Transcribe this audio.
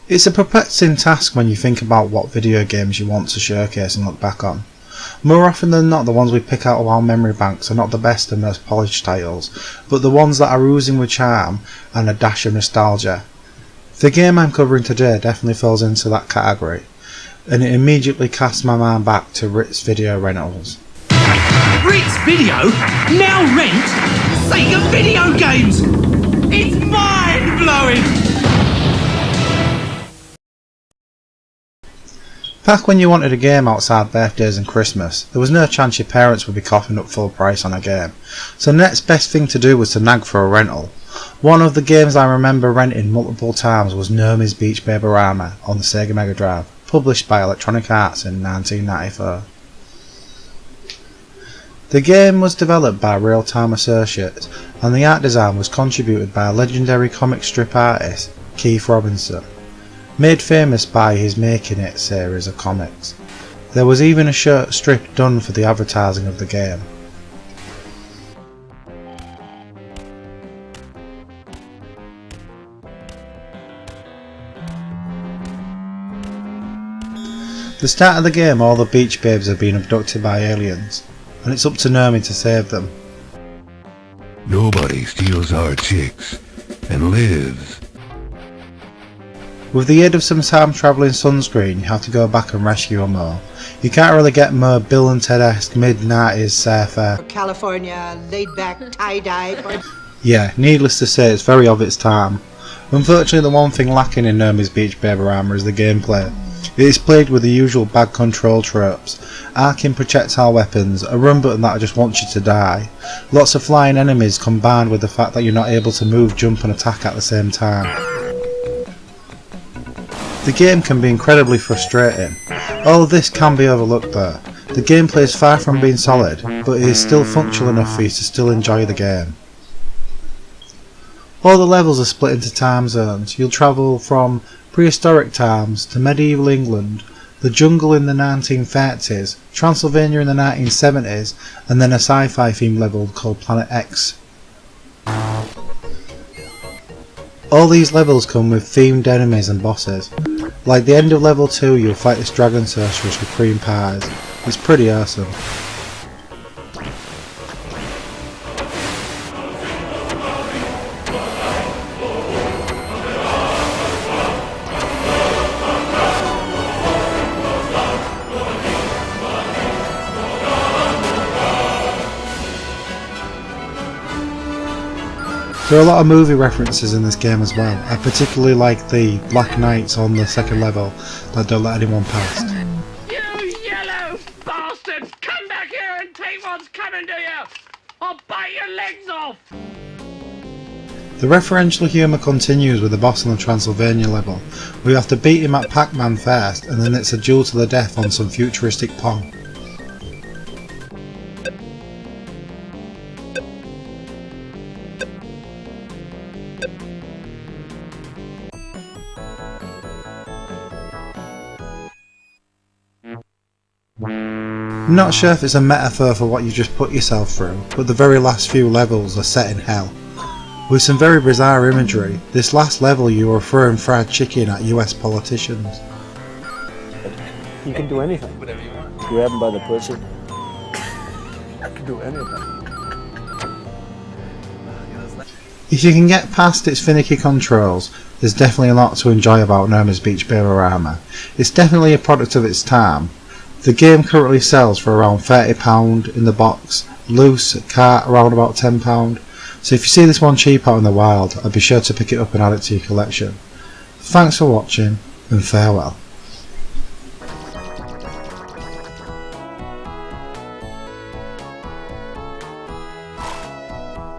It's a perplexing task when you think about what video games you want to showcase and look back on. More often than not, the ones we pick out of our memory banks are not the best and most polished titles, but the ones that are oozing with charm and a dash of nostalgia. The game I'm covering today definitely falls into that category, and it immediately casts my mind back to Ritz Video Rentals. Ritz Video? Now rent? Sega video games! It's mind-blowing! Back when you wanted a game outside birthdays and Christmas, there was no chance your parents would be coughing up full price on a game, so the next best thing to do was to nag for a rental. One of the games I remember renting multiple times was Normy's babe-o-rama on the Sega Mega Drive, published by Electronic Arts in 1994. The game was developed by Real Time Associates, and the art design was contributed by a legendary comic strip artist, Keith Robinson, made famous by his Making It series of comics. There was even a short strip done for the advertising of the game. The start of the game, all the beach babes have been abducted by aliens, and it's up to Normy to save them. Nobody steals our chicks and lives. With the aid of some time-travelling sunscreen, you have to go back and rescue them all. You can't really get more Bill and Ted-esque mid-90s surfer. California, laid-back, tie-dye. Yeah, needless to say, it's very of its time. Unfortunately, the one thing lacking in Normy's Beach babe-o-rama is the gameplay. It is plagued with the usual bad control tropes, arcing projectile weapons, a run button that just wants you to die, lots of flying enemies combined with the fact that you're not able to move, jump and attack at the same time. The game can be incredibly frustrating. All of this can be overlooked though. The gameplay is far from being solid, but it is still functional enough for you to still enjoy the game. All the levels are split into time zones. You'll travel from prehistoric times to medieval England, the jungle in the 1930s, Transylvania in the 1970s, and then a sci-fi themed level called Planet X. All these levels come with themed enemies and bosses. Like the end of level 2, you'll fight this dragon sorceress with cream pies. It's pretty awesome. There are a lot of movie references in this game as well. I particularly like the Black Knights on the second level that don't let anyone past. You yellow bastards! Come back here and take what's coming to you! I'll bite your legs off! The referential humour continues with the boss on the Transylvania level. We have to beat him at Pac-Man first, and then it's a duel to the death on some futuristic Pong. I'm not sure if it's a metaphor for what you just put yourself through, but the very last few levels are set in hell. With some very bizarre imagery, this last level you are throwing fried chicken at US politicians. You can do anything. Whatever you want. Grab him by the pussy. I can do anything. If you can get past its finicky controls, there's definitely a lot to enjoy about Normy's Beach babe-o-rama. It's definitely a product of its time. The game currently sells for around £30 in the box, loose at cart around about £10, so if you see this one cheap out in the wild, I'd be sure to pick it up and add it to your collection. Thanks for watching, and farewell.